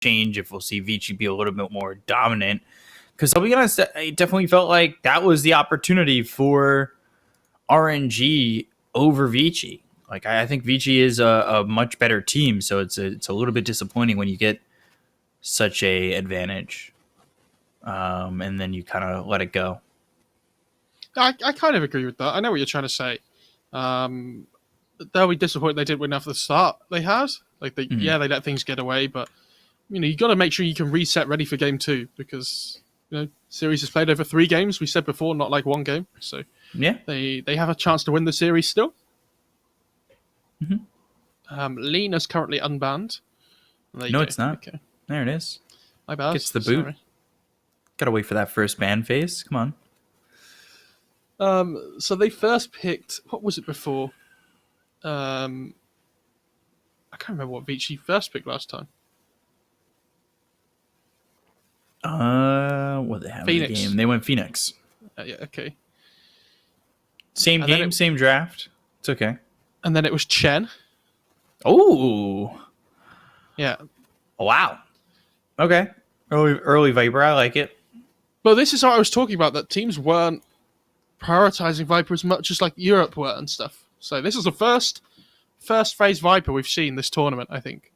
change, if we'll see VICI be a little bit more dominant. Because I'll be honest, I definitely felt like that was the opportunity for RNG over VICI. Like I think VICI is a much better team, so it's a little bit disappointing when you get such a advantage, and then you kind of let it go. I kind of agree with that. I know what you're trying to say. They'll be disappointed they didn't win after the start they had. Like they let things get away, but you got to make sure you can reset ready for game 2 because series is played over 3 games. We said before, not like 1 game. So yeah, they have a chance to win the series still. Lena's currently unbanned. No, it's not. Okay. There it is. My bad. Gets the boot. Sorry. Gotta wait for that first ban phase. Come on. So they first picked, what was it before? I can't remember what VICI first picked last time. What they have Phoenix. In the game? They went Phoenix. Yeah, okay. Same game, same draft. It's okay. And then it was Chen. Oh. Yeah. Wow. Okay. Early Viper. I like it. Well, this is what I was talking about, that teams weren't prioritizing Viper as much as like Europe were and stuff. So this is the first phase Viper we've seen this tournament, I think.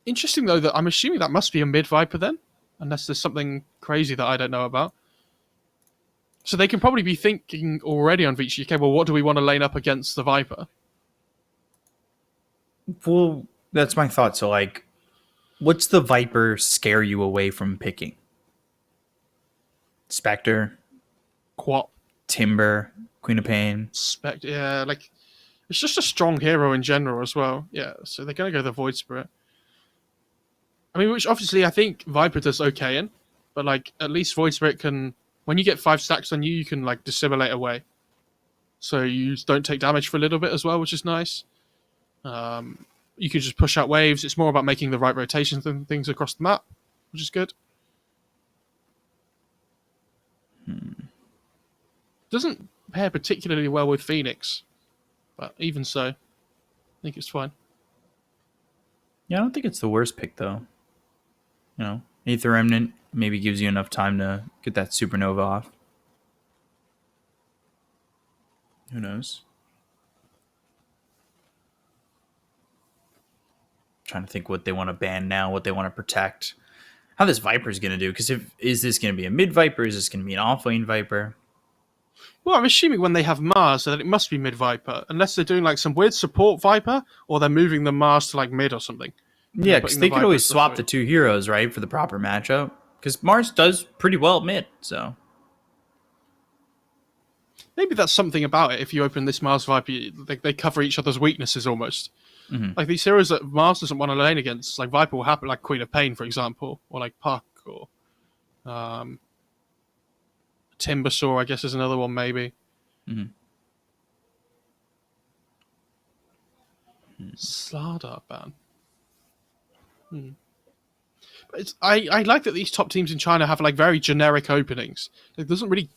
Interesting, though, that I'm assuming that must be a mid Viper then, unless there's something crazy that I don't know about. So they can probably be thinking already on VICI, okay, well, what do we want to lane up against the Viper? Well, that's my thought. So, like, what's the Viper scare you away from picking? Spectre? Quap? Timber? Queen of Pain? Spectre, yeah, like, it's just a strong hero in general as well. Yeah, so they're going to go the Void Spirit. I mean, which obviously I think Viper does okay in, but, like, at least Void Spirit can... When you get 5 stacks on you, you can like dissimulate away. So you don't take damage for a little bit as well, which is nice. You can just push out waves. It's more about making the right rotations and things across the map, which is good. Doesn't pair particularly well with Phoenix, but even so, I think it's fine. Yeah, I don't think it's the worst pick, though. Aether Remnant maybe gives you enough time to get that Supernova off. Who knows? Trying to think what they want to ban now, what they want to protect, how this Viper is going to do. Because is this going to be a mid Viper? Is this going to be an off-lane Viper? Well, I'm assuming when they have Mars that it must be mid Viper, unless they're doing like some weird support Viper, or they're moving the Mars to like mid or something. Yeah, because they could always swap the 2 heroes, right, for the proper matchup. Because Mars does pretty well at mid, so... Maybe that's something about it. If you open this Mars Viper, they cover each other's weaknesses almost. Like these heroes that Mars doesn't want to lane against, like Viper will happen, like Queen of Pain, for example, or like Puck, or... Timbersaw, I guess, is another one, maybe. Slardar ban. But I like that these top teams in China have like very generic openings. It doesn't really.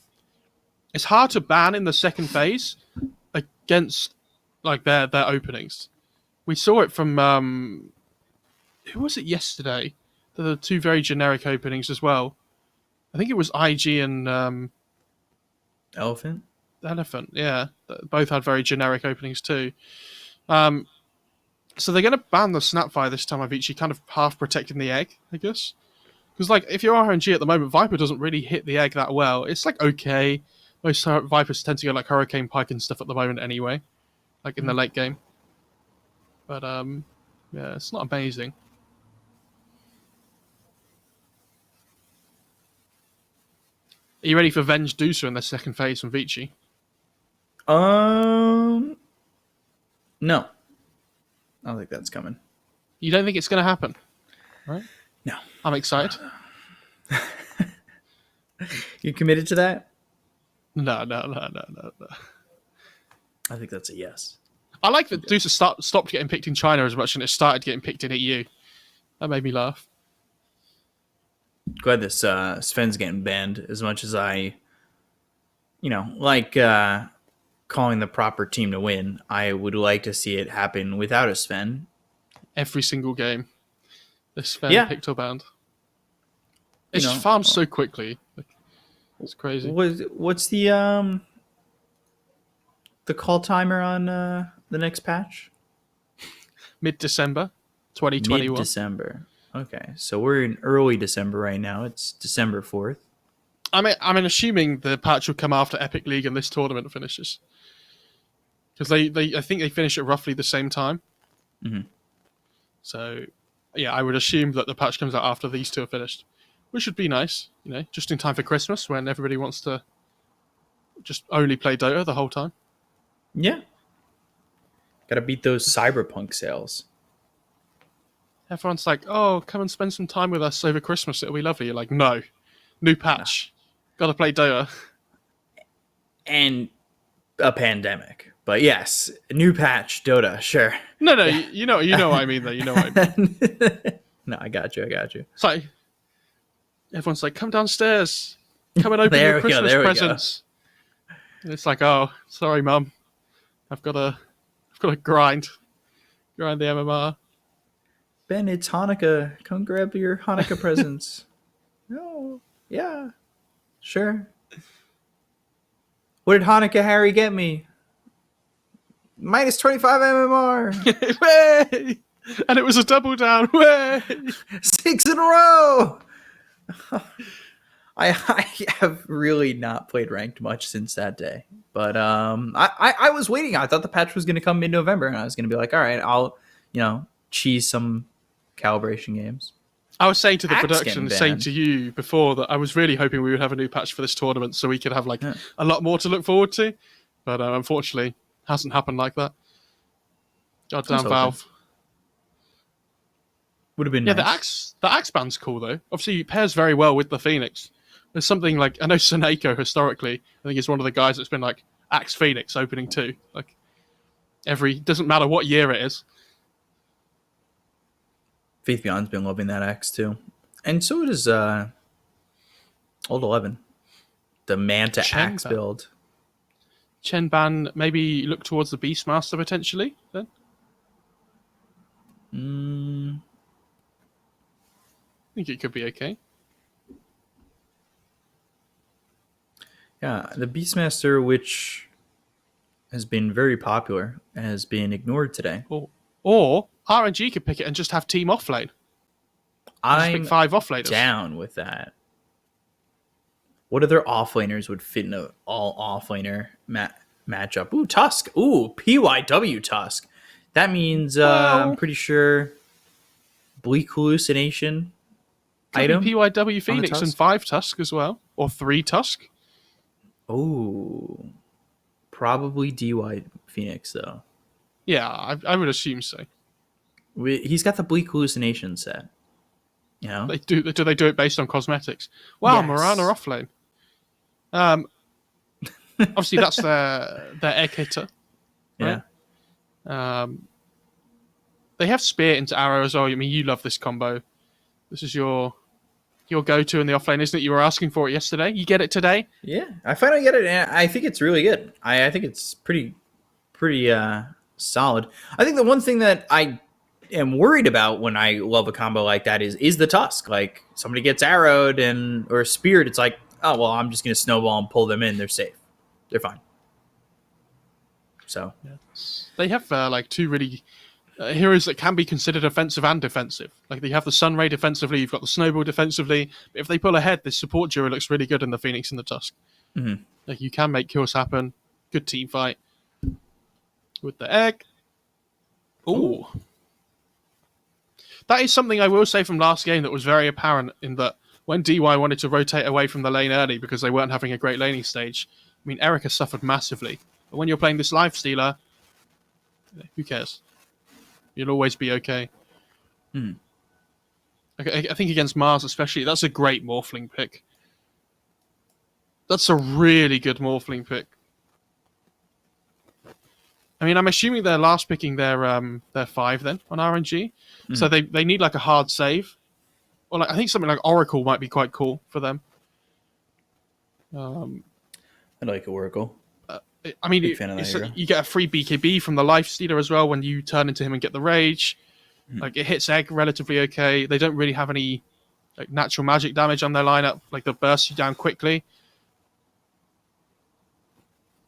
It's hard to ban in the second phase against like their openings. We saw it from who was it yesterday? There were 2 very generic openings as well. I think it was IG and Elephant, yeah. Both had very generic openings too. So they're going to ban the Snapfire this time, Avicii, kind of half protecting the egg, I guess. Because, like, if you're RNG at the moment, Viper doesn't really hit the egg that well. It's, like, okay. Most Vipers tend to go, like, Hurricane Pike and stuff at the moment anyway. Like, in the late game. But, yeah, it's not amazing. Are you ready for Venge Deucer in the second phase from VICI? No. I don't think that's coming. You don't think it's going to happen? Right? No. I'm excited. You committed to that? No. I think that's a yes. I like that Deucer stopped getting picked in China as much and it started getting picked in EU. That made me laugh. Glad this Sven's getting banned as much as I, like calling the proper team to win. I would like to see it happen without a Sven. every single game. This fan picked or banned. It's farmed so quickly. It's crazy. What's the call timer on the next patch? Mid-December 2021. Mid-December. Okay, so we're in early December right now. It's December 4th. I'm assuming the patch will come after Epic League and this tournament finishes, because I think they finish at roughly the same time. Mm-hmm. So, yeah, I would assume that the patch comes out after these two are finished, which would be nice, just in time for Christmas when everybody wants to just only play Dota the whole time. Yeah. Got to beat those Cyberpunk sales. Everyone's like, "Oh, come and spend some time with us over Christmas. It'll be lovely." You're like, "No, new patch, got to play Dota." And a pandemic, but yes, a new patch, Dota, sure. No, you know what I mean, though. You know what I mean. No, I got you. It's like everyone's like, "Come downstairs, come and open your Christmas presents." And it's like, "Oh, sorry, Mum, I've got to grind the MMR." Ben, it's Hanukkah. Come grab your Hanukkah presents. No, yeah, sure. What did Hanukkah Harry get me? Minus 25 MMR. Way! And it was a double down. Way! 6 in a row. I have really not played ranked much since that day. But I was waiting. I thought the patch was going to come mid-November, and I was going to be like, all right, I'll, cheese some calibration games. I was saying to the production, saying to you before, that I was really hoping we would have a new patch for this tournament so we could have a lot more to look forward to. But unfortunately, hasn't happened like that. Goddamn Valve. Would have been nice. The axe band's cool though. Obviously, it pairs very well with the Phoenix. There's something like, I know Seneko historically, I think he's one of the guys that's been like Axe Phoenix opening 2. Like doesn't matter what year it is. Faith Beyond's been loving that axe too. And so does Old 11. The Manta axe build. Chenban, maybe look towards the Beastmaster potentially then? I think it could be okay. Yeah, the Beastmaster, which has been very popular, has been ignored today. Or RNG could pick it and just have team offlane. I'm pick 5 offlaners. Down with that. What other offlaners would fit in an all offlaner matchup? Ooh, Tusk. Ooh, PYW Tusk. That means I'm pretty sure Bleak Hallucination item. PYW Phoenix and 5 Tusk as well. Or 3 Tusk. Oh, probably DY Phoenix though. Yeah, I would assume so. He's got the Bleak Hallucination set. Do they do it based on cosmetics? Wow, yes. Mirana offlane. Obviously that's their egg hitter. Right? Yeah. They have Spear into Arrow as well. I mean, you love this combo. This is your go-to in the offlane, isn't it? You were asking for it yesterday. You get it today? Yeah, I finally get it, and I think it's really good. I think it's pretty solid. I think the one thing that I am worried about when I love a combo like that is the Tusk. Like, somebody gets arrowed or speared, it's like, oh, well, I'm just going to snowball and pull them in. They're safe. They're fine. So they have 2 really heroes that can be considered offensive and defensive. Like, they have the Sunray defensively, you've got the Snowball defensively. But if they pull ahead, this support duo looks really good in the Phoenix and the Tusk. Mm-hmm. Like, you can make kills happen. Good team fight. With the egg. Ooh. That is something I will say from last game that was very apparent, in that when DY wanted to rotate away from the lane early because they weren't having a great laning stage, I mean, Erica suffered massively. But when you're playing this life stealer, who cares? You'll always be okay. I think against Mars especially, that's a great Morphling pick. That's a really good Morphling pick. I mean, I'm assuming they're last picking their 5 then on RNG. So they need like a hard save. Or I think something like Oracle might be quite cool for them. I like Oracle. I mean, you get a free BKB from the Life Stealer as well when you turn into him and get the Rage. Like, it hits egg relatively okay. They don't really have any like natural magic damage on their lineup. Like, they'll burst you down quickly.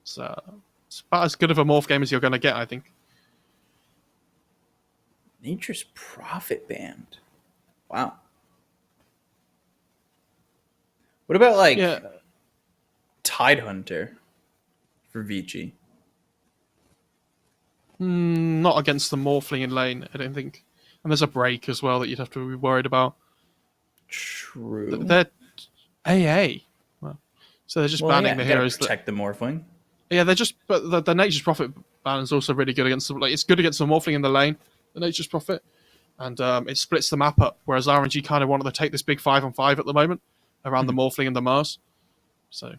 So it's about as good of a morph game as you're going to get, I think. Nature's Prophet Band. Wow. What about like Yeah. Tidehunter for VICI? Not against the Morphling in lane, I don't think. And there's a break as well that you'd have to be worried about. True. They're AA. Well, so they're just banning the heroes protect the Morphling. Yeah, they're just. But the Nature's Prophet ban is also really good against them. Like, it's good against the Morphling in the lane, the Nature's Prophet, and it splits the map up. Whereas RNG kind of wanted to take this big 5-on-5 at the moment around the Morphling and the Mars. So.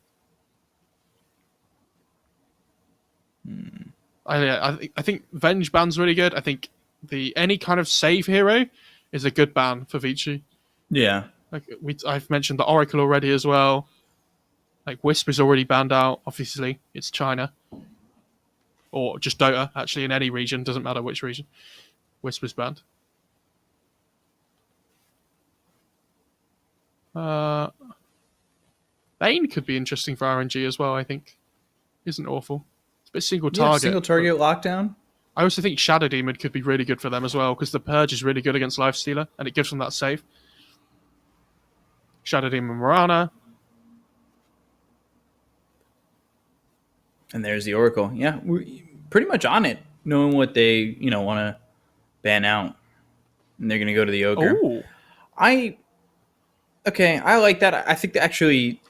I think Venge ban's really good. I think any kind of save hero is a good ban for VICI. Yeah. Like I've mentioned the Oracle already as well. Like Wisp is already banned out. Obviously, it's China, or just Dota. Actually, in any region, doesn't matter which region. Wisp is banned. Bane could be interesting for RNG as well. I think isn't awful. It's a bit single target. Single target lockdown. I also think Shadow Demon could be really good for them as well, because the Purge is really good against Lifestealer, and it gives them that save. Shadow Demon Morana. And there's the Oracle. Yeah, we're pretty much on it, knowing what they want to ban out. And they're going to go to the Ogre. Ooh. I like that. I think I actually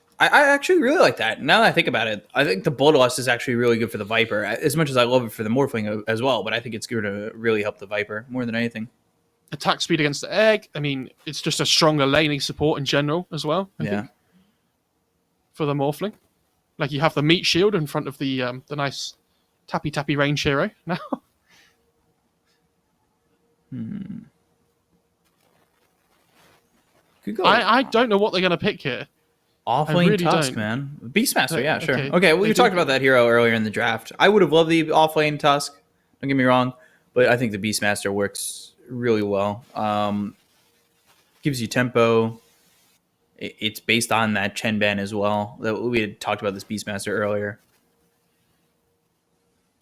really like that. Now that I think about it, I think the Bloodlust is actually really good for the Viper, as much as I love it for the Morphling as well, but I think it's going to really help the Viper more than anything. Attack speed against the egg. I mean, it's just a stronger laning support in general as well, I think, for the Morphling. Like, you have the meat shield in front of the nice tappy range hero now. Could go. I don't know what they're going to pick here. Offlane really Tusk, don't. man. Beastmaster, yeah, sure. Okay. Okay, well, you talked about that hero earlier in the draft. I would have loved the offlane Tusk, don't get me wrong, but I think the Beastmaster works really well. Gives you tempo. It's based on that Chen ban as well. We had talked about this Beastmaster earlier.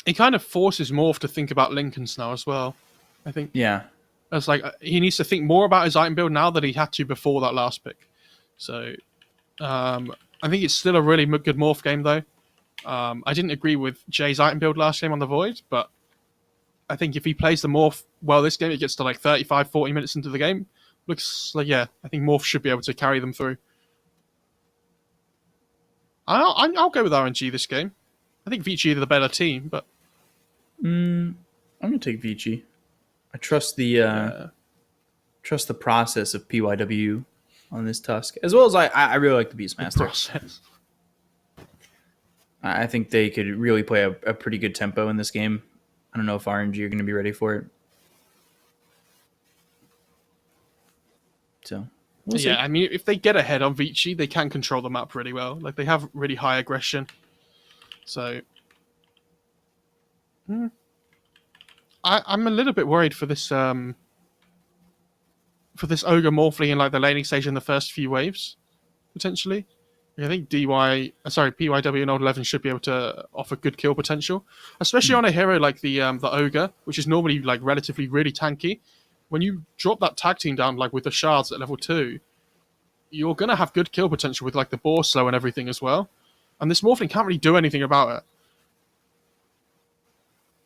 It kind of forces Morph to think about Lincolns now as well, I think. Yeah. It's like he needs to think more about his item build now than he had to before that last pick. So I think it's still a really good Morph game, though. I didn't agree with Jay's item build last game on the Void, but I think if he plays the Morph well this game, it gets to like 35, 40 minutes into the game. Looks like, I think Morph should be able to carry them through. I'll go with RNG this game. I think VICI are the better team, but... I'm going to take VICI. I trust the process of PYW on this Tusk, as well as I really like the Beastmaster. Process. I think they could really play a pretty good tempo in this game. I don't know if RNG are going to be ready for it. So, we'll see. I mean, if they get ahead on VICI, they can control the map really well. Like, they have really high aggression. So, I'm a little bit worried for this Ogre Morphling in like the laning stage in the first few waves, potentially. I think PYW and Old 11 should be able to offer good kill potential, especially on a hero like the Ogre, which is normally like relatively really tanky. When you drop that tag team down like with the shards at level 2, you're gonna have good kill potential with like the boar slow and everything as well. And this Morphling can't really do anything about it.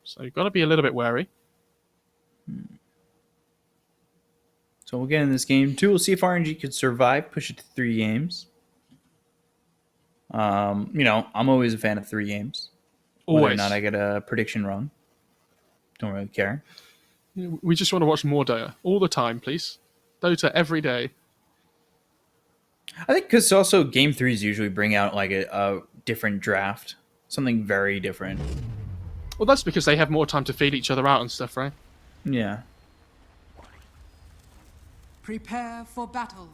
So you've got to be a little bit wary. So we'll get in this game 2. We'll see if RNG could survive, push it to 3 games. I'm always a fan of 3 games. Always. Whether or not I get a prediction wrong. Don't really care. We just want to watch more Dota. All the time, please. Dota every day. I think because also game 3s usually bring out like a different draft. Something very different. Well, that's because they have more time to feed each other out and stuff, right? Yeah. Prepare for battle.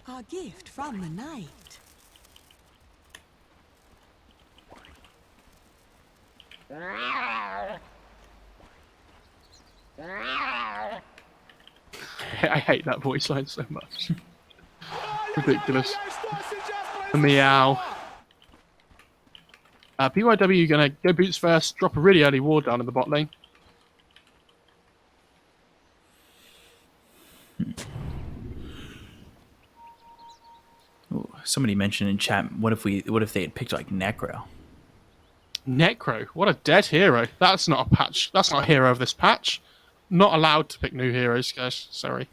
Our gift from the night. I hate that voice line so much. Ridiculous. The meow. BYW gonna go boots first, drop a really early ward down in the bot lane. Ooh, somebody mentioned in chat, what if they had picked like Necro? Necro, what a dead hero. That's not a patch. That's not a hero of this patch. Not allowed to pick new heroes, guys. Sorry.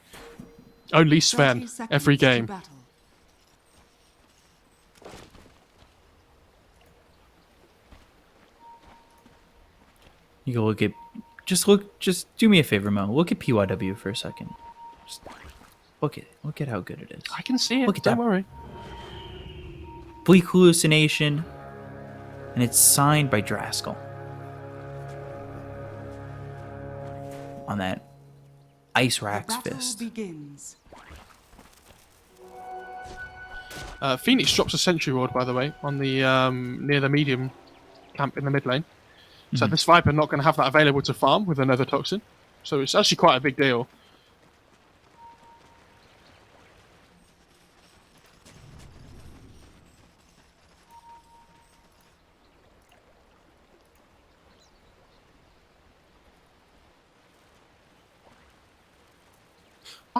Only 30 Sven, seconds every to game. battle. You go look at, just do me a favor, Mo. Look at PYW for a second. Just look at how good it is. I can see it. Look at Don't that. worry. Bleak Hallucination, and it's signed by Draskell. On that Ice The Rack's battle fist. begins. Phoenix drops a sentry ward, by the way, on the near the medium camp in the mid lane. So this Viper not going to have that available to farm with another toxin. So it's actually quite a big deal.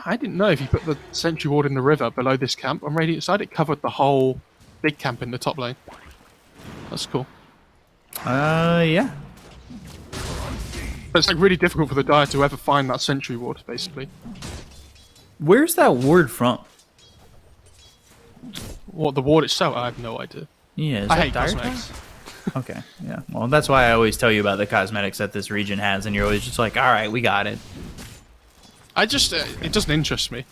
I didn't know if you put the sentry ward in the river below this camp on Radiant side, it covered the whole big camp in the top lane. That's cool. Yeah. But it's like really difficult for the Dire to ever find that sentry ward, basically. Where's that ward from? What, the ward itself? I have no idea. Yeah, is I that hate Dire cosmetics. Okay, yeah. Well, that's why I always tell you about the cosmetics that this region has, and you're always just like, all right, we got it. I just, it doesn't interest me.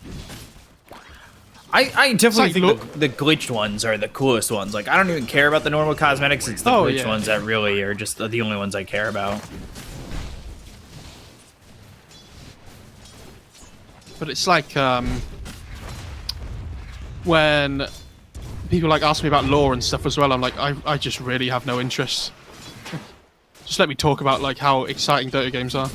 I definitely like, think look- the glitched ones are the coolest ones. Like, I don't even care about the normal cosmetics. It's the Oh, glitched yeah. ones that really are just the only ones I care about. But it's like, when people like ask me about lore and stuff as well, I'm like, I just really have no interest. Just let me talk about like how exciting Dota games are.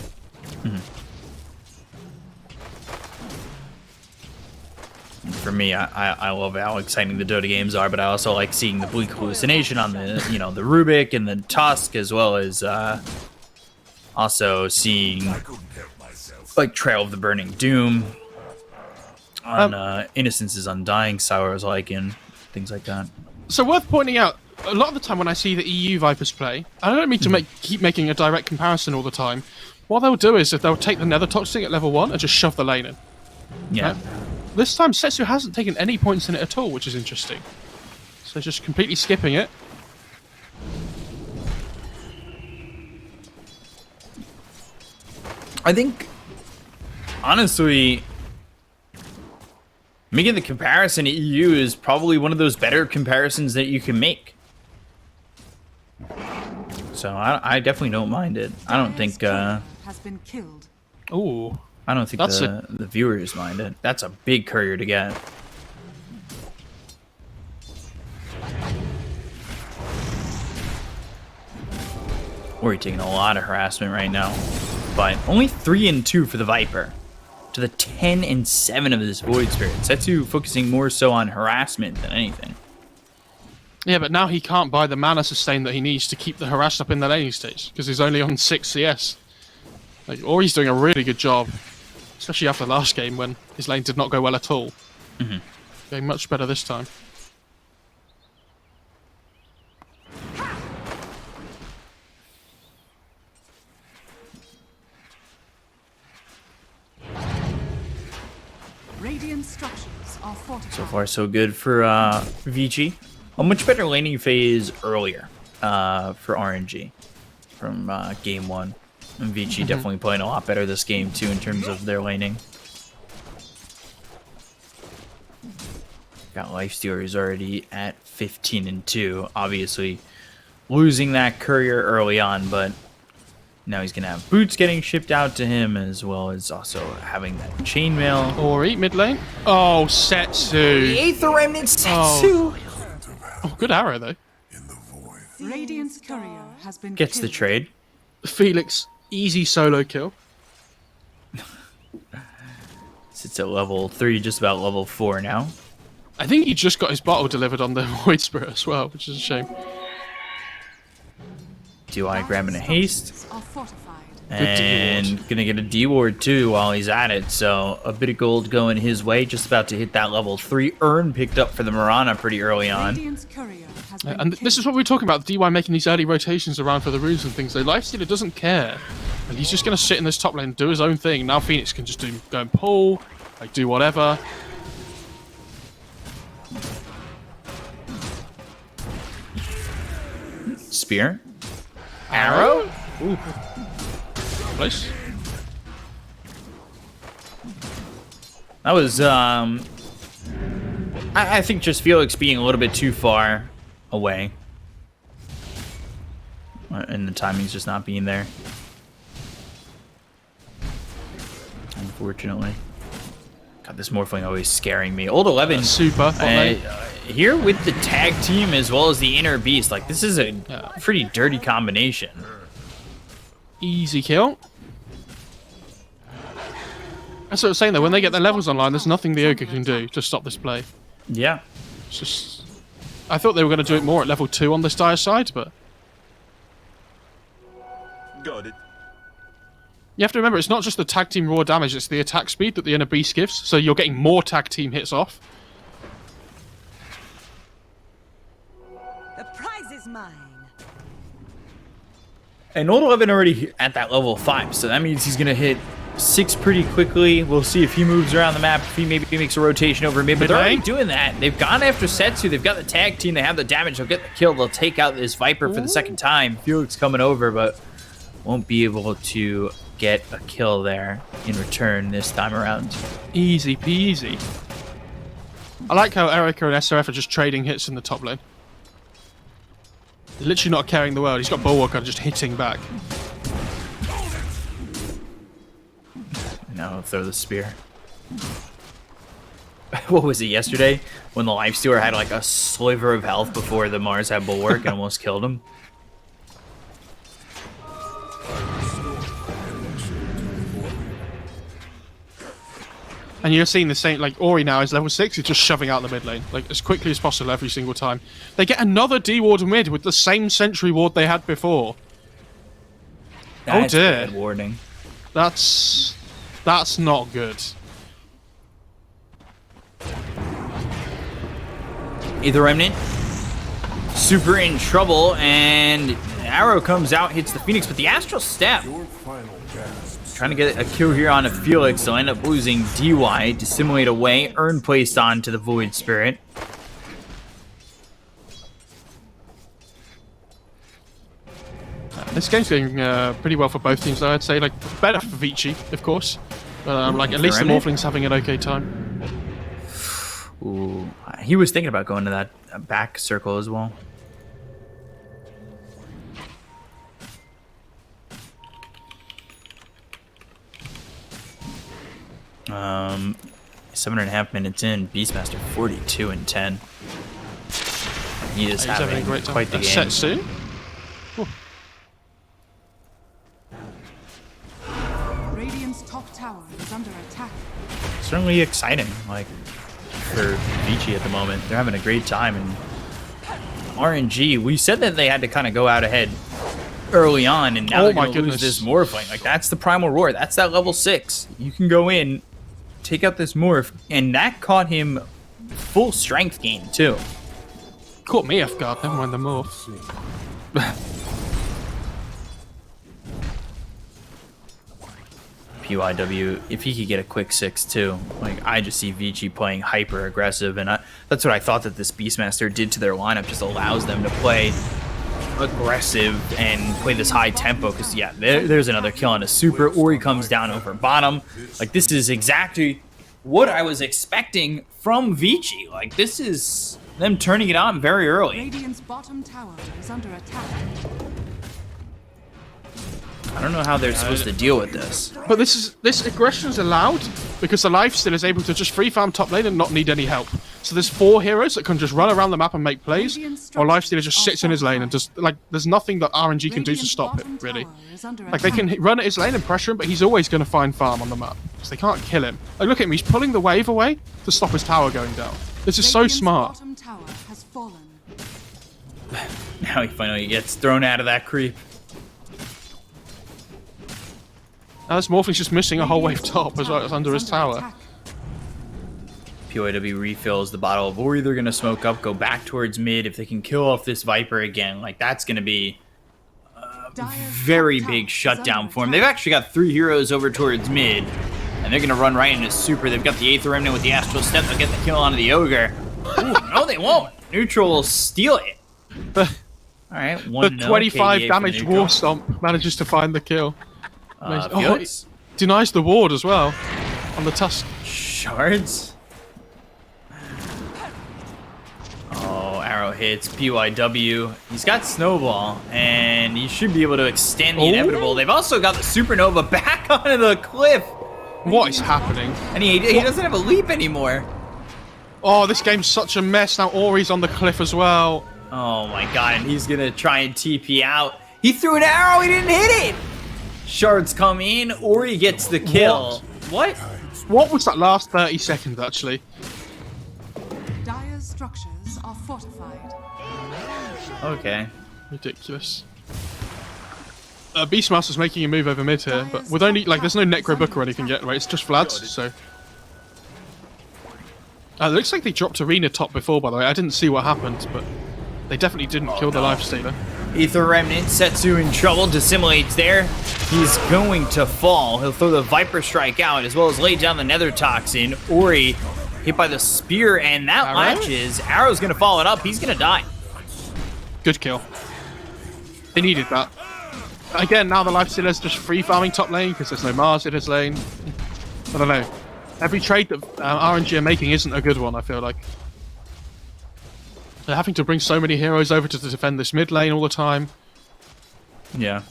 For me, I love how exciting the Dota games are, but I also like seeing the Bleak Hallucination on the the Rubik and the Tusk, as well as also seeing like Trail of the Burning Doom on Innocence is Undying, Sour's Lycan, things like that. So worth pointing out, a lot of the time when I see the EU Vipers play, I don't mean to keep making a direct comparison all the time. What they'll do is that they'll take the Nether Toxic at level 1 and just shove the lane in. Yeah. Right? This time Setsu hasn't taken any points in it at all, which is interesting. So just completely skipping it. I think, honestly, making the comparison to EU is probably one of those better comparisons that you can make. So I definitely don't mind it. I don't think has been killed. Ooh. the viewers mind it. That's a big courier to get. We're taking a lot of harassment right now, but only 3 and 2 for the Viper to the 10 and 7 of this Void Spirit. Setsu focusing more so on harassment than anything. Yeah, but now he can't buy the mana sustain that he needs to keep the harass up in the laning stage, because he's only on 6 CS. Like, or he's doing a really good job, especially after last game when his lane did not go well at all. Going much better this time. Radiant structures are fortified. So far, so good for VICI. A much better laning phase earlier for RNG from game 1. And VICI definitely playing a lot better this game, too, in terms of their laning. Got Lifestealers already at 15 and 2. Obviously, losing that courier early on, but now he's going to have boots getting shipped out to him, as well as also having that chainmail. Ori, mid lane. Oh, Setsu. Aether Remnant Setsu! Oh, good arrow, though. Radiant's courier has been Gets the killed. trade. Felix, easy solo kill. Sits at level 3, just about level 4 now. I think he just got his bottle delivered on the Void Spirit as well, which is a shame. Do I grab in a haste? Structures are fortified. And gonna get a D ward too while he's at it. So a bit of gold going his way. Just about to hit that level 3. Urn picked up for the Mirana pretty early on. Radiant's courier has been And this is what we were talking about, DY making these early rotations around for the runes and things. So Lifestealer doesn't care. And he's just going to sit in this top lane, do his own thing. Now Phoenix can just go and pull, like do whatever. Spear. Arrow. Ooh. Nice. That was I think just Felix being a little bit too far away. And the timing's just not being there. Unfortunately. God, this Morphling always scaring me. Old 11. Super. Here with the tag team as well as the inner beast. Like, this is a pretty dirty combination. Easy kill. That's what I was saying though, when they get their levels online, there's nothing the Ogre can do to stop this play. Yeah. It's just... I thought they were going to do it more at level 2 on this dire side, but... Got it. You have to remember, it's not just the tag team raw damage, it's the attack speed that the inner beast gives, so you're getting more tag team hits off. The prize is mine. And Old 11 already at that level 5, so that means he's going to hit 6 pretty quickly. We'll see if he moves around the map, if he maybe makes a rotation over mid, but they're already doing that. They've gone after Setsu, they've got the tag team, they have the damage, they'll get the kill, they'll take out this Viper for the second time. Felix coming over, but won't be able to get a kill there in return this time around. Easy peasy. I like how Erica and SRF are just trading hits in the top lane. They're literally not carrying the world. He's got Bulwark just hitting back. Now he'll throw the spear. What was it yesterday when the Lifestealer had like a sliver of health before the Mars had Bulwark and almost killed him? And you're seeing the same, like Ori now is level 6, he's just shoving out the mid lane, like as quickly as possible every single time. They get another D ward mid with the same sentry ward they had before. That's oh dear. bad warning. That's not good. Either Remnant, super in trouble, and Arrow comes out, hits the Phoenix, but the Astral Step. Trying to get a kill here on a Felix, they'll end up losing DY, dissimulate away, Urn placed onto the Void Spirit. This game's going pretty well for both teams, though, I'd say. Like, better for VICI, of course. But like, at least the Morphling's having an okay time. Ooh, he was thinking about going to that back circle as well. Um, 7.5 minutes in, Beastmaster 42 and 10. He is having a great time. quite the game. Set soon. Radiant's top tower is under attack. Certainly exciting, like for VICI at the moment. They're having a great time, and RNG. We said that they had to kind of go out ahead early on, and now they're going to lose this Morphling. Like, that's the Primal Roar. That's that level 6. You can go in, take out this Morph, and that caught him full strength gain too. Caught me off guard, never mind the Morph. PYW, if he could get a quick 6 too, like, I just see VICI playing hyper aggressive, and that's what I thought that this Beastmaster did to their lineup, just allows them to play aggressive and play this high tempo, because yeah, there's another kill on a super. Ori comes down over bottom. Like, this is exactly what I was expecting from VICI. Like, this is them turning it on very early. Radiant's bottom tower is under attack. I don't know how they're supposed to deal with this. But this aggression is allowed because the lifesteal is able to just free farm top lane and not need any help. So there's 4 heroes that can just run around the map and make plays, while lifesteal just sits in his lane and just like there's nothing that RNG can do to stop him really. Like they can run at his lane and pressure him, but he's always going to find farm on the map because they can't kill him. Like look at him, he's pulling the wave away to stop his tower going down. This is so smart. Now he finally gets thrown out of that creep. Now this Morphling's just missing a whole wave top as well as under his tower. PYW refills the bottle of Ori. They're going to smoke up, go back towards mid. If they can kill off this Viper again, like that's going to be a very big shutdown for them. They've actually got 3 heroes over towards mid, and they're going to run right into super. They've got the Aether Remnant with the Astral Step. They'll get the kill onto the Ogre. Ooh, no, they won't. Neutral will steal it. All right, The 25 damage War Stomp manages to find the kill. He denies the ward as well on the Tusk. Shards. Oh, arrow hits PYW. He's got Snowball, and he should be able to extend the inevitable. They've also got the Supernova back onto the cliff. What is happening? And he doesn't have a leap anymore. Oh, this game's such a mess. Now Ori's on the cliff as well. Oh my god, and he's gonna try and TP out. He threw an arrow, he didn't hit it! Shards come in, Ori gets the kill. What? What was that last 30 seconds, actually? Dire's structures are fortified. Okay. Ridiculous. Beastmaster's making a move over mid here, but with only, like, there's no Necro Book or anything yet, right? It's just Vlads, so... it looks like they dropped Arena top before, by the way. I didn't see what happened, but they definitely didn't kill the Lifestealer. Aether Remnant, Setsu in trouble, Dissimulates there. He's going to fall. He'll throw the Viper Strike out, as well as lay down the Nether Toxin. Ori hit by the Spear, and that latches. Arrow's going to follow it up. He's going to die. Good kill. They needed that. Again, now the Lifestealer's just free farming top lane, because there's no Mars in his lane. I don't know. Every trade that RNG are making isn't a good one, I feel like. They're having to bring so many heroes over to defend this mid lane all the time. Yeah.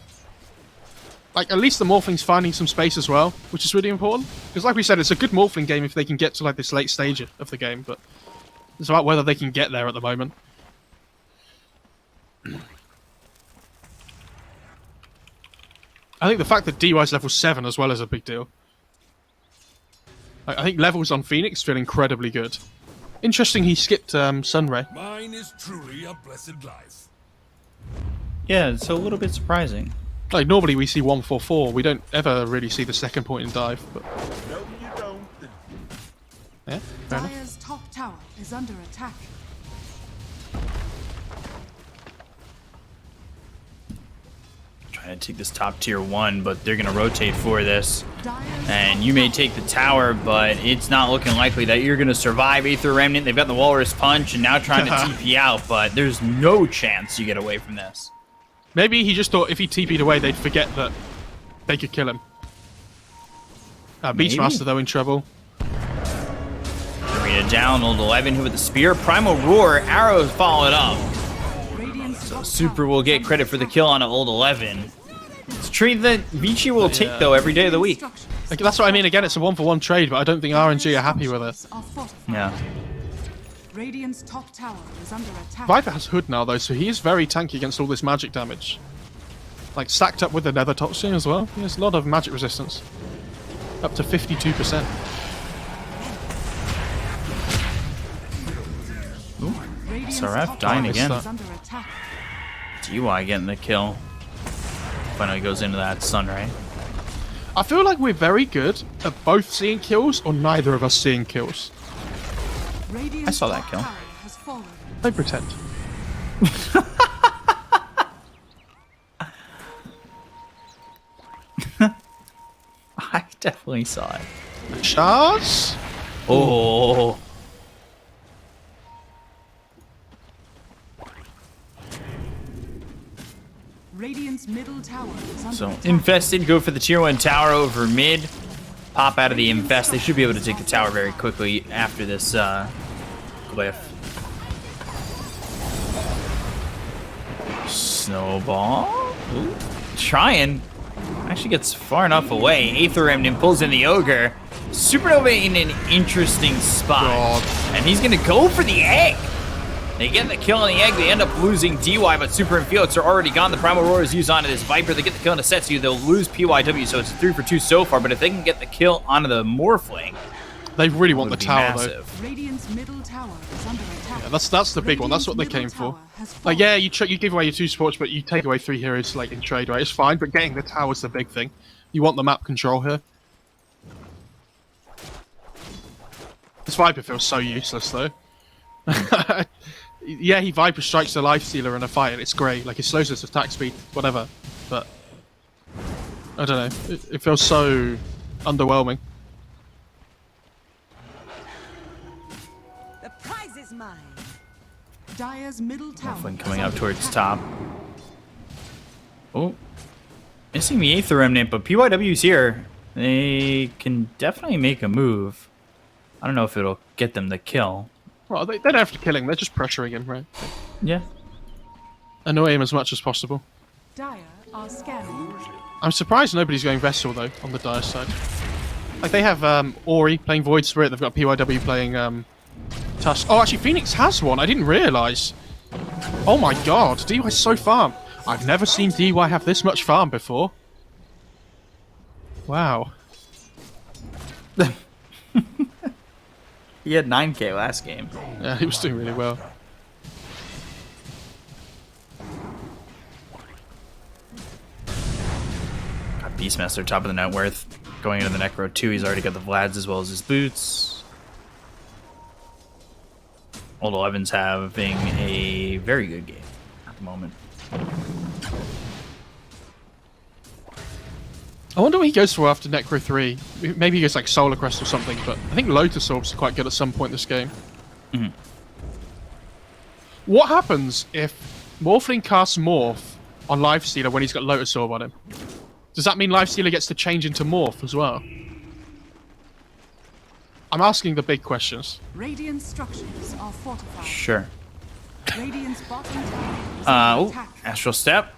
Like, at least the Morphling's finding some space as well, which is really important. Because like we said, it's a good Morphling game if they can get to like this late stage of the game, but it's about whether they can get there at the moment. I think the fact that DY's level 7 as well is a big deal. I think levels on Phoenix feel incredibly good. Interesting he skipped Sunray. Mine is truly a blessed life. Yeah, it's a little bit surprising. Like, normally we see 144. We don't ever really see the second point in dive, but... No, you don't. Yeah, fair enough. Dire's top tower is under attack. Trying to take this top tier 1, but they're going to rotate for this. Dire's And you may take the tower, but it's not looking likely that you're going to survive Aether Remnant. They've got the Walrus Punch and now trying to TP out, but there's no chance you get away from this. Maybe he just thought if he TP'd away, they'd forget that they could kill him. Beachmaster, though, in trouble. Arena down, old 11 with the spear. Primal Roar, arrows follow it up. So Super will get credit for the kill on an old 11. It's a trade that VICI will take, though, every day of the week. Like, that's what I mean. Again, it's a 1-for-1 trade, but I don't think RNG are happy with it. Yeah. Radiant's top tower is under attack. Viper has Hood now, though, so he is very tanky against all this magic damage. Like, stacked up with the Nether Toxin as well. He has a lot of magic resistance. Up to 52%. SRF dying again. Is under attack. DY getting the kill. Finally goes into that Sunray. I feel like we're very good at both seeing kills or neither of us seeing kills. Radiant's I saw that top kill. tower has fallen. They pretend. I definitely saw it. Shards? Oh. Radiant's middle tower is under So attack. Infested go for the tier 1 tower over mid. Pop out of the Infest. They should be able to take the tower very quickly after this glyph. Snowball. Ooh. Trying. Actually gets far enough away. Aether Remnant pulls in the Ogre. Supernova in an interesting spot. And he's going to go for the egg. They get the kill on the egg. They end up losing DY, but Super and Felix are already gone. The Primal Roar is used onto this Viper. They get the kill on the Setsu. They'll lose PYW, so it's 3 for 2 so far. But if they can get the kill onto the Morphling, they really want the tower, massive. though. Radiant's middle tower is under attack. Yeah, that's the big one. That's what they came for. Like, yeah, you give away your 2 supports, but you take away 3 heroes like in trade, right? It's fine, but getting the tower's the big thing. You want the map control here. This Viper feels so useless, though. Yeah, he Viper strikes the Lifestealer in a fight, and it's great. Like, it slows its attack speed, whatever. But I don't know. It feels so underwhelming. The prize is mine. Dire's middle tower. Morphling coming up towards top. Oh, missing the Aether Remnant, but PYW's here. They can definitely make a move. I don't know if it'll get them the kill. Well, they don't have to kill him. They're just pressuring him, right? Yeah. Annoy him as much as possible. Dire are scanning. I'm surprised nobody's going Vessel, though, on the Dire side. Like, they have Ori playing Void Spirit. They've got PYW playing Tusk. Oh, actually, Phoenix has one. I didn't realise. Oh my god, DY's so farm. I've never seen DY have this much farm before. Wow. He had 9k last game. Yeah, he was doing really well. Got Beastmaster top of the net worth. Going into the Necro 2, he's already got the Vlads as well as his boots. Old 11's having a very good game at the moment. I wonder what he goes for after Necro 3. Maybe he goes like Solar Crest or something, but I think Lotus Orbs are quite good at some point in this game. Mm-hmm. What happens if Morphling casts Morph on Lifestealer when he's got Lotus Orb on him? Does that mean Lifestealer gets to change into Morph as well? I'm asking the big questions. Radiant structures are fortified. Sure. Radiant's bottom tower is under attack. Astral Step.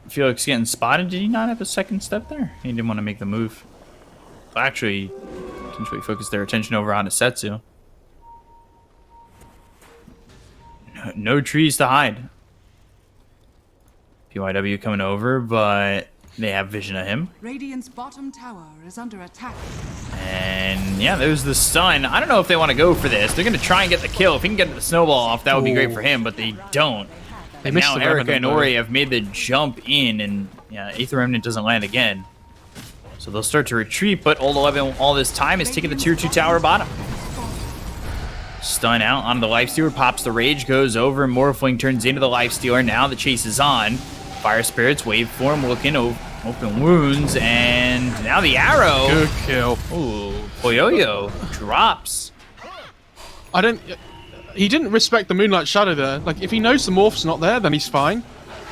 Felix getting spotted. Did he not have a second step there? He didn't want to make the move. Actually, potentially focus their attention over on Setsu. No trees to hide. PYW coming over, but they have vision of him. Radiant's bottom tower is under attack. And yeah, there's the stun. I don't know if they want to go for this. They're going to try and get the kill. If he can get the snowball off, that would be great for him, but they don't. And now Erica and Ori have made the jump in, and yeah, Aether Remnant doesn't land again. So they'll start to retreat, but Old 11 all this time is taking the tier 2 tower bottom. Stun out on the Lifestealer, pops the Rage, goes over, Morphling turns into the Lifestealer. Now the chase is on. Fire Spirits, waveform, looking, open wounds, and now the arrow. Good kill. Ooh, Poyoyo drops. He didn't respect the Moonlight Shadow there. Like, if he knows the Morph's not there, then he's fine.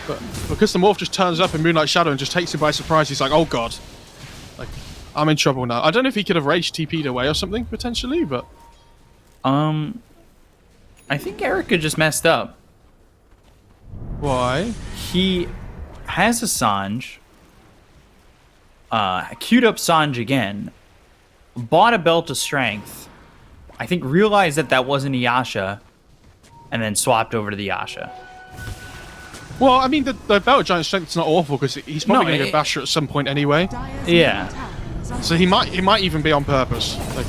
But because the Morph just turns up in Moonlight Shadow and just takes him by surprise, he's like, oh god. Like, I'm in trouble now. I don't know if he could have Rage TP'd away or something, potentially, but... I think Erica just messed up. Why? He has a Sanj, queued up Sanj again, bought a Belt of Strength, I think realized that that wasn't a Yasha, and then swapped over to the Yasha. Well, I mean, the Belt of Giant Strength's not awful, because he's probably going to go Basher at some point anyway. Dire's Yeah. middle tower is under So he might even be on purpose. Like,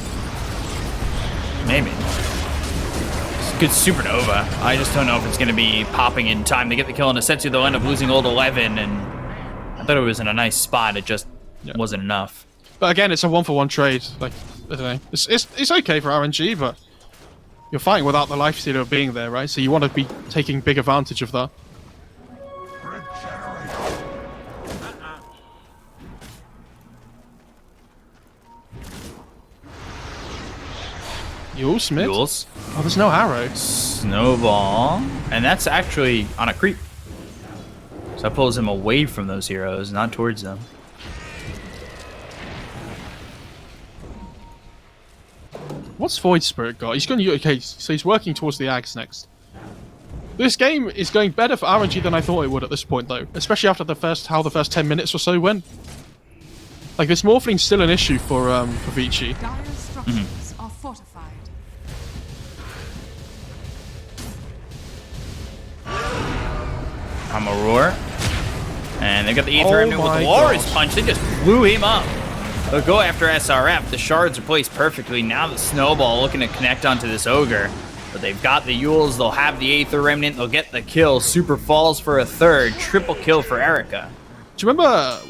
Maybe. It's a good Supernova. I just don't know if it's going to be popping in time. They get the kill on Setsu, they'll end up losing Old 11, and I thought it was in a nice spot. It just wasn't enough. but again, it's a 1-for-1 trade. Like, I don't know. It's okay for RNG, but you're fighting without the Lifestealer being there, right? So you want to be taking big advantage of that. Yules, mid? Yules. Oh, there's no arrow. Snowball. And that's actually on a creep. So that pulls him away from those heroes, not towards them. What's Void Spirit got? He's going to... Okay, so he's working towards the Ags next. This game is going better for RNG than I thought it would at this point, though. Especially after how the first 10 minutes or so went. Like this Morphling's still an issue for VICI. Dire structures are fortified. I'm a roar. And they got the Aether Remnant with my the Walrus gosh. Punch. They just blew him up. They'll go after SRF. The shards are placed perfectly. Now the Snowball looking to connect onto this Ogre. But they've got the Yules. They'll have the Aether Remnant. They'll get the kill. Super falls for a third. Triple kill for Erica. Do you remember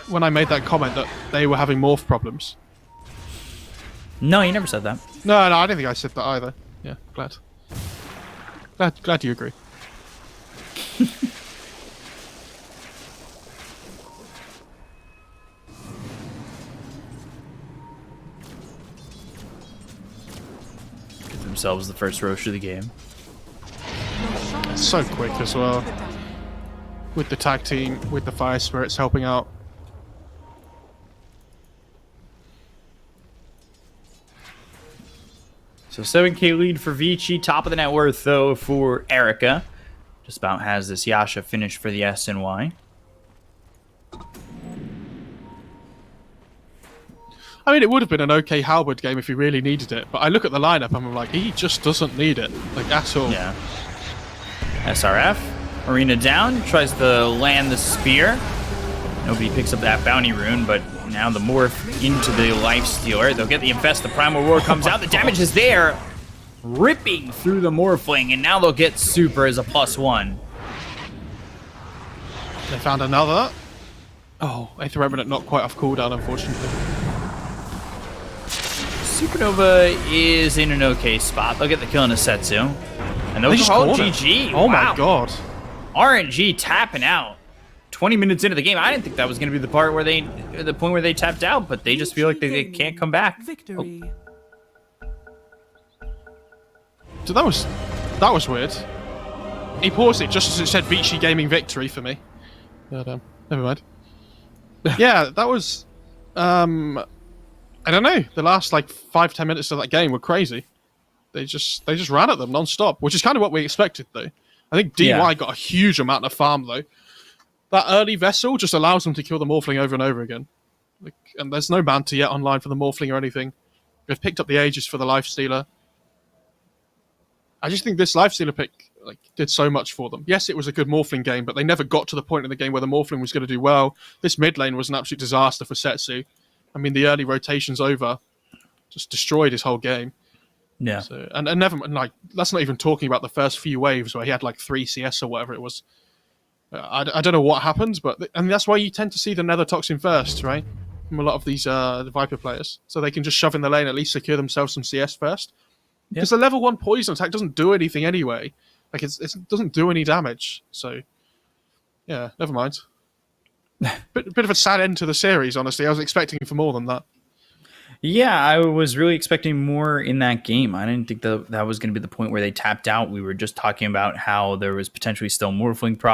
when I made that comment that they were having morph problems? No, you never said that. No, I don't think I said that either. Yeah, glad you agree. Give themselves the first Roche of the game. It's so quick as well. With the tag team, with the Fire Spirits helping out. So 7k lead for VICI. Top of the net worth, though, for Erica. Just about has this Yasha finished for the SNY. I mean, it would have been an okay Halberd game if he really needed it, but I look at the lineup and I'm like, he just doesn't need it, like, at all. Yeah. SRF. Arena down. Tries to land the spear. Nobody picks up that bounty rune, but now the morph into the life stealer. They'll get the infest. The primal roar comes out. The damage is there, ripping through the morphling, and now they'll get super as a +1. They found another. Oh, Aether Remnant not quite off cooldown, unfortunately. Supernova is in an okay spot. They'll get the kill in a Setsu. And they'll just call called it. GG. Oh Wow. my god. RNG tapping out. 20 minutes into the game. I didn't think that was going to be the point where they tapped out, but they just feel like they can't come back. Victory. So that was weird. He paused it just as it said VICI Gaming Victory for me. But never mind. Yeah, that was I don't know. The last like 5-10 minutes of that game were crazy. They just ran at them non-stop, which is kind of what we expected though. I think DY got a huge amount of farm though. That early vessel just allows them to kill the Morphling over and over again. Like, and there's no banter yet online for the Morphling or anything. They've picked up the Aegis for the Lifestealer. I just think this Lifestealer pick did so much for them. Yes, it was a good Morphling game, but they never got to the point in the game where the Morphling was going to do well. This mid lane was an absolute disaster for Setsu. I mean, the early rotations over just destroyed his whole game. Yeah. So, and never like that's not even talking about the first few waves where he had like 3 CS or whatever it was. I don't know what happened, but and that's why you tend to see the Nether Toxin first, right? From a lot of these the Viper players, so they can just shove in the lane, at least secure themselves some CS first. Because the level 1 poison attack doesn't do anything anyway. Like it doesn't do any damage. So yeah, never mind. Bit of a sad end to the series, honestly. I was expecting for more than that. Yeah, I was really expecting more in that game. I didn't think that was going to be the point where they tapped out. We were just talking about how there was potentially still Morphling problems.